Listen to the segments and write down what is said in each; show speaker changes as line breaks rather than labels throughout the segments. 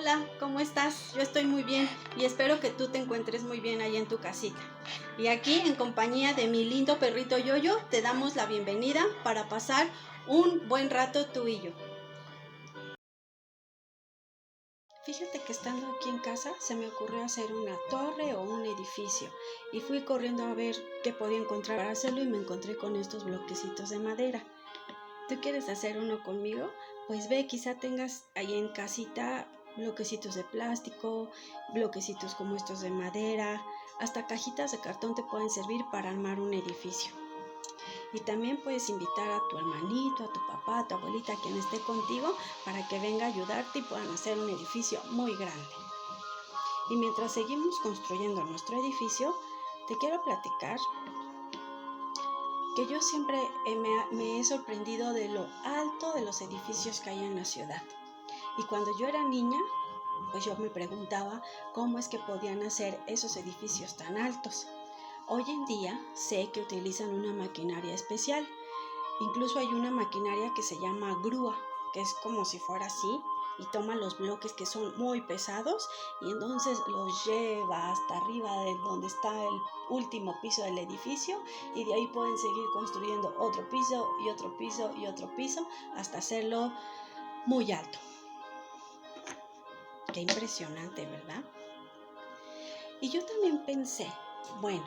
Hola, ¿cómo estás? Yo estoy muy bien y espero que tú te encuentres muy bien ahí en tu casita. Y aquí, en compañía de mi lindo perrito Yoyo, te damos la bienvenida para pasar un buen rato tú y yo. Fíjate que estando aquí en casa se me ocurrió hacer una torre o un edificio y fui corriendo a ver qué podía encontrar para hacerlo y me encontré con estos bloquecitos de madera. ¿Tú quieres hacer uno conmigo? Pues ve, quizá tengas ahí en casita bloquecitos de plástico, bloquecitos como estos de madera, hasta cajitas de cartón te pueden servir para armar un edificio. Y también puedes invitar a tu hermanito, a tu papá, a tu abuelita, a quien esté contigo, para que venga a ayudarte y puedan hacer un edificio muy grande. Y mientras seguimos construyendo nuestro edificio, te quiero platicar que yo siempre me he sorprendido de lo alto de los edificios que hay en la ciudad. Y cuando yo era niña, pues yo me preguntaba cómo es que podían hacer esos edificios tan altos. Hoy en día sé que utilizan una maquinaria especial. Incluso hay una maquinaria que se llama grúa, que es como si fuera así, y toma los bloques que son muy pesados y entonces los lleva hasta arriba de donde está el último piso del edificio, y de ahí pueden seguir construyendo otro piso y otro piso y otro piso hasta hacerlo muy alto. Qué impresionante, ¿verdad? Y yo también pensé, bueno,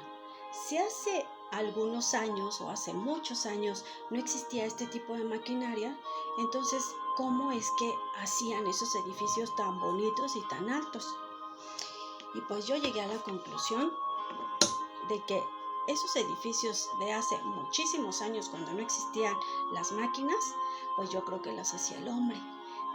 si hace algunos años o hace muchos años no existía este tipo de maquinaria, entonces, ¿cómo es que hacían esos edificios tan bonitos y tan altos? Y pues yo llegué a la conclusión de que esos edificios de hace muchísimos años, cuando no existían las máquinas, pues yo creo que las hacía el hombre.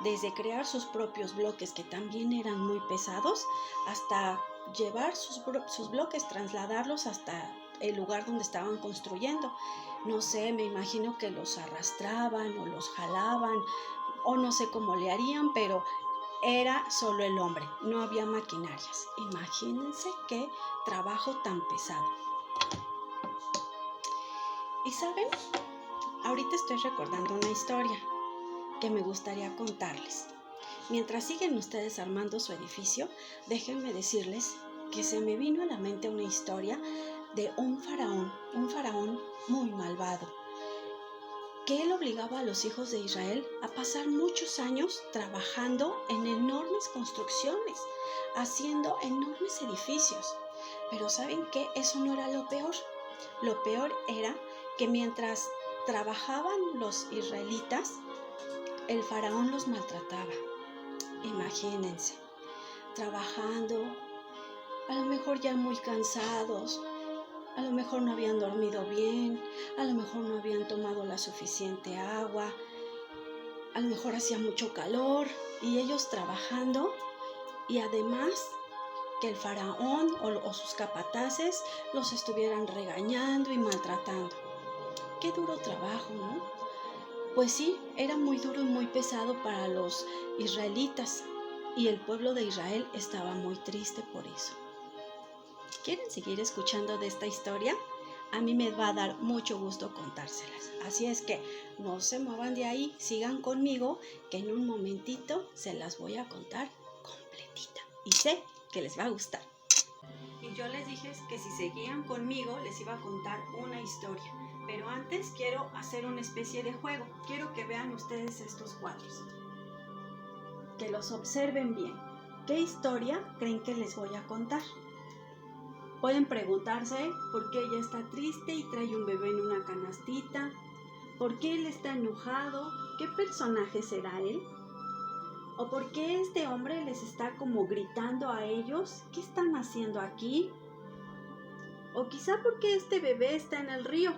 Desde crear sus propios bloques, que también eran muy pesados, hasta llevar sus bloques, trasladarlos hasta el lugar donde estaban construyendo. No sé, me imagino que los arrastraban o los jalaban, o no sé cómo le harían, pero era solo el hombre, no había maquinarias. Imagínense qué trabajo tan pesado. ¿Y saben? Ahorita estoy recordando una historia que me gustaría contarles. Mientras siguen ustedes armando su edificio, déjenme decirles que se me vino a la mente una historia de un faraón muy malvado, que él obligaba a los hijos de Israel a pasar muchos años trabajando en enormes construcciones, haciendo enormes edificios. Pero ¿saben qué? Eso no era lo peor. Lo peor era que mientras trabajaban los israelitas, el faraón los maltrataba. Imagínense, trabajando, a lo mejor ya muy cansados, a lo mejor no habían dormido bien, a lo mejor no habían tomado la suficiente agua, a lo mejor hacía mucho calor y ellos trabajando, y además que el faraón o sus capataces los estuvieran regañando y maltratando. Qué duro trabajo, ¿no? Pues sí, era muy duro y muy pesado para los israelitas, y el pueblo de Israel estaba muy triste por eso. ¿Quieren seguir escuchando de esta historia? A mí me va a dar mucho gusto contárselas. Así es que no se muevan de ahí, sigan conmigo, que en un momentito se las voy a contar completita. Y sé que les va a gustar. Y yo les dije que si seguían conmigo les iba a contar una historia. Pero antes quiero hacer una especie de juego. Quiero que vean ustedes estos cuadros, que los observen bien. ¿Qué historia creen que les voy a contar? Pueden preguntarse por qué ella está triste y trae un bebé en una canastita, por qué él está enojado, qué personaje será él, o por qué este hombre les está como gritando a ellos, ¿qué están haciendo aquí? O quizá por qué este bebé está en el río.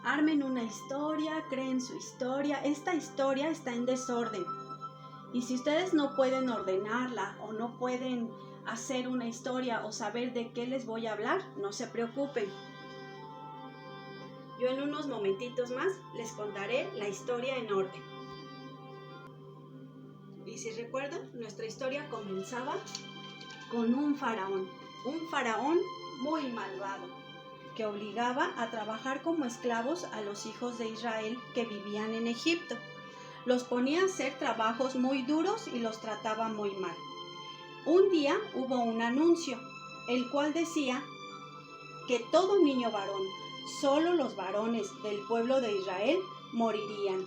Armen una historia, creen su historia. Esta historia está en desorden. Y si ustedes no pueden ordenarla o no pueden hacer una historia o saber de qué les voy a hablar, no se preocupen. Yo en unos momentitos más les contaré la historia en orden. Y si recuerdan, nuestra historia comenzaba con un faraón muy malvado, que obligaba a trabajar como esclavos a los hijos de Israel que vivían en Egipto. Los ponía a hacer trabajos muy duros y los trataba muy mal. Un día hubo un anuncio, el cual decía que todo niño varón, solo los varones del pueblo de Israel, morirían.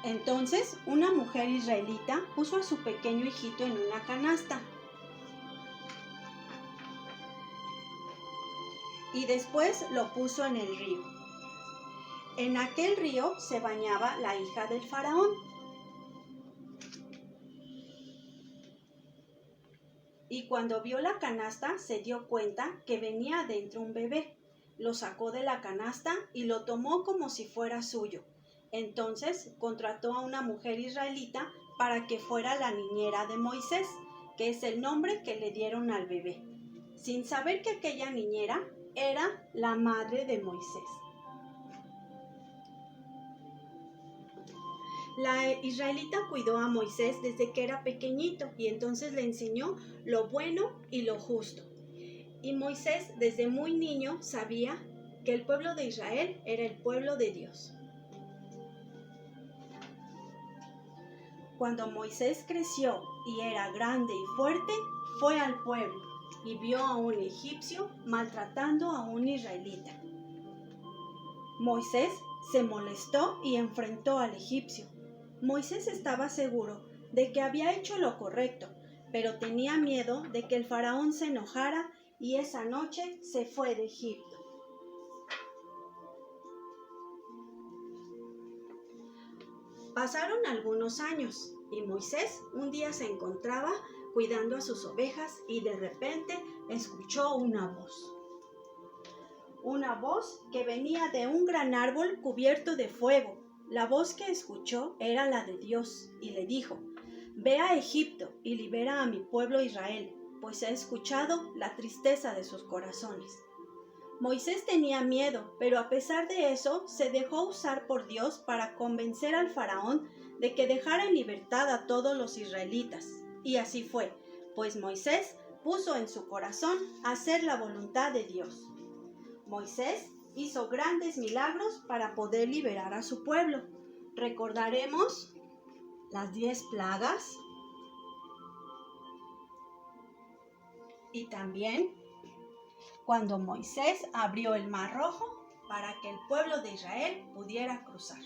Entonces, una mujer israelita puso a su pequeño hijito en una canasta y después lo puso en el río. En aquel río se bañaba la hija del faraón. Y cuando vio la canasta se dio cuenta que venía adentro un bebé. Lo sacó de la canasta y lo tomó como si fuera suyo. Entonces contrató a una mujer israelita para que fuera la niñera de Moisés, que es el nombre que le dieron al bebé, sin saber que aquella niñera era la madre de Moisés. La israelita cuidó a Moisés desde que era pequeñito y entonces le enseñó lo bueno y lo justo. Y Moisés desde muy niño sabía que el pueblo de Israel era el pueblo de Dios. Cuando Moisés creció y era grande y fuerte, fue al pueblo y vio a un egipcio maltratando a un israelita. Moisés se molestó y enfrentó al egipcio. Moisés estaba seguro de que había hecho lo correcto, pero tenía miedo de que el faraón se enojara y esa noche se fue de Egipto. Pasaron algunos años y Moisés un día se encontraba cuidando a sus ovejas y de repente escuchó una voz. Una voz que venía de un gran árbol cubierto de fuego. La voz que escuchó era la de Dios y le dijo: «Ve a Egipto y libera a mi pueblo Israel, pues he escuchado la tristeza de sus corazones». Moisés tenía miedo, pero a pesar de eso se dejó usar por Dios para convencer al faraón de que dejara en libertad a todos los israelitas. Y así fue, pues Moisés puso en su corazón hacer la voluntad de Dios. Moisés hizo grandes milagros para poder liberar a su pueblo. Recordaremos las 10 plagas y también cuando Moisés abrió el Mar Rojo para que el pueblo de Israel pudiera cruzar.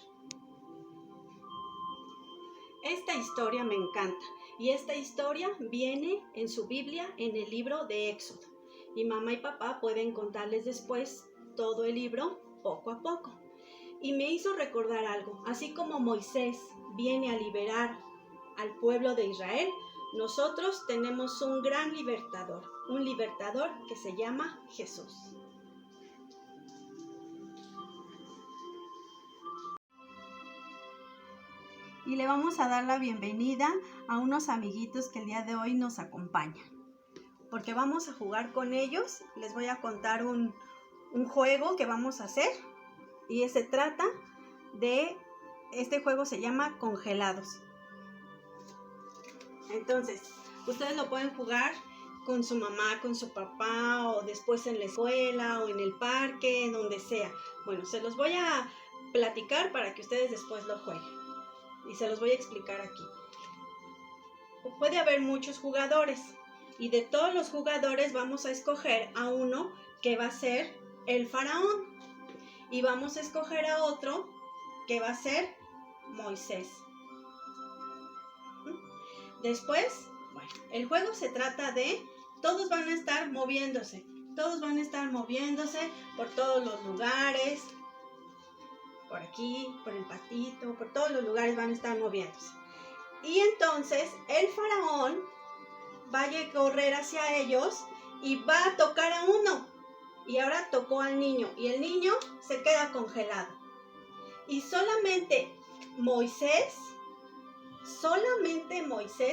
Esta historia me encanta y esta historia viene en su Biblia en el libro de Éxodo. Y mamá y papá pueden contarles después todo el libro poco a poco. Y me hizo recordar algo, así como Moisés viene a liberar al pueblo de Israel, nosotros tenemos un gran libertador, un libertador que se llama Jesús. Y le vamos a dar la bienvenida a unos amiguitos que el día de hoy nos acompañan, porque vamos a jugar con ellos. Les voy a contar un juego que vamos a hacer y se trata de, este juego se llama Congelados. Entonces, ustedes lo pueden jugar con su mamá, con su papá, o después en la escuela, o en el parque, en donde sea. Bueno, se los voy a platicar para que ustedes después lo jueguen. Y se los voy a explicar aquí. Puede haber muchos jugadores, y de todos los jugadores vamos a escoger a uno que va a ser el faraón. Y vamos a escoger a otro que va a ser Moisés. Después, bueno, el juego se trata de, todos van a estar moviéndose por todos los lugares, por aquí, por el patito, por todos los lugares van a estar moviéndose. Y entonces el faraón va a correr hacia ellos y va a tocar a uno. Y ahora tocó al niño y el niño se queda congelado. Y solamente Moisés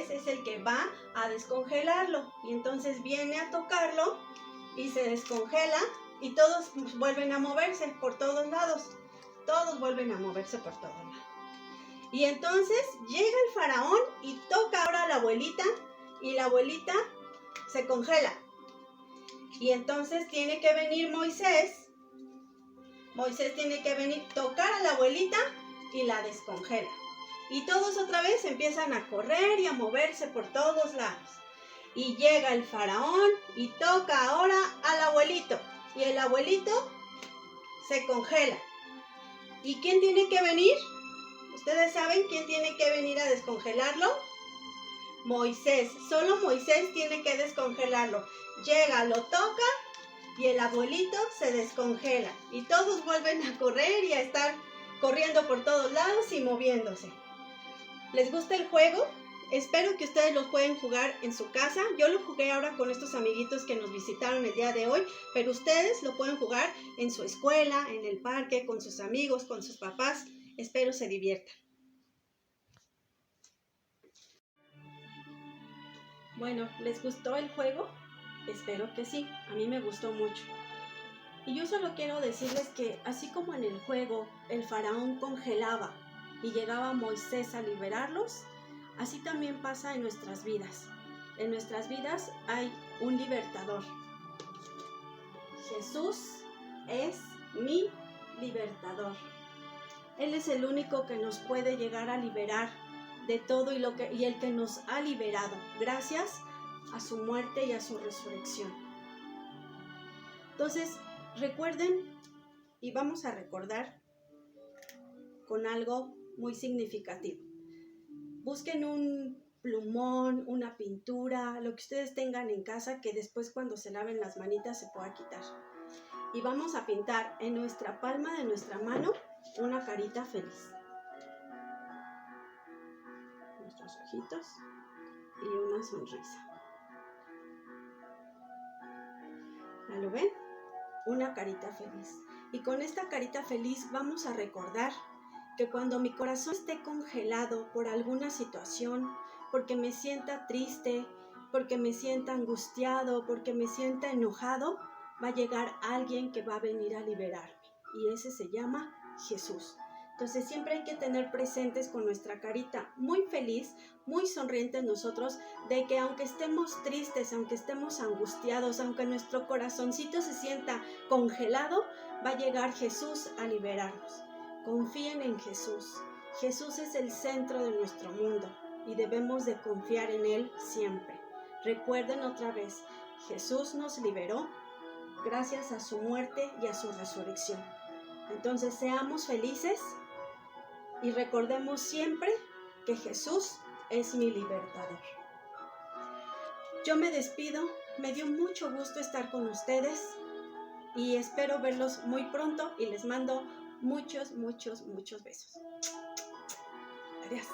es el que va a descongelarlo. Y entonces viene a tocarlo y se descongela y todos vuelven a moverse por todos lados. Todos vuelven a moverse por todos lados. Y entonces llega el faraón y toca ahora a la abuelita y la abuelita se congela. Y entonces tiene que venir Moisés Moisés tiene que venir, tocar a la abuelita y la descongela. Y todos otra vez empiezan a correr y a moverse por todos lados. Y llega el faraón y toca ahora al abuelito. Y el abuelito se congela. ¿Y quién tiene que venir? ¿Ustedes saben quién tiene que venir a descongelarlo? Moisés. Solo Moisés tiene que descongelarlo. Llega, lo toca y el abuelito se descongela. Y todos vuelven a correr y a estar corriendo por todos lados y moviéndose. ¿Les gusta el juego? Espero que ustedes lo pueden jugar en su casa. Yo lo jugué ahora con estos amiguitos que nos visitaron el día de hoy, pero ustedes lo pueden jugar en su escuela, en el parque, con sus amigos, con sus papás. Espero se diviertan. Bueno, ¿les gustó el juego? Espero que sí, a mí me gustó mucho. Y yo solo quiero decirles que así como en el juego el faraón congelaba y llegaba Moisés a liberarlos, así también pasa en nuestras vidas. En nuestras vidas hay un libertador. Jesús es mi libertador. Él es el único que nos puede llegar a liberar de todo y el que nos ha liberado gracias a su muerte y a su resurrección. Entonces, recuerden y vamos a recordar con algo muy significativo. Busquen un plumón, una pintura, lo que ustedes tengan en casa que después cuando se laven las manitas se pueda quitar. Y vamos a pintar en nuestra palma de nuestra mano una carita feliz. Nuestros ojitos y una sonrisa. ¿Ya lo ven? Una carita feliz. Y con esta carita feliz vamos a recordar que cuando mi corazón esté congelado por alguna situación, porque me sienta triste, porque me sienta angustiado, porque me sienta enojado, va a llegar alguien que va a venir a liberarme. Y ese se llama Jesús. Entonces siempre hay que tener presentes con nuestra carita muy feliz, muy sonriente en nosotros, de que aunque estemos tristes, aunque estemos angustiados, aunque nuestro corazoncito se sienta congelado, va a llegar Jesús a liberarnos. Confíen en Jesús. Jesús es el centro de nuestro mundo y debemos de confiar en Él siempre. Recuerden otra vez, Jesús nos liberó gracias a su muerte y a su resurrección. Entonces seamos felices y recordemos siempre que Jesús es mi libertador. Yo me despido, me dio mucho gusto estar con ustedes y espero verlos muy pronto y les mando muchos besos. Adiós.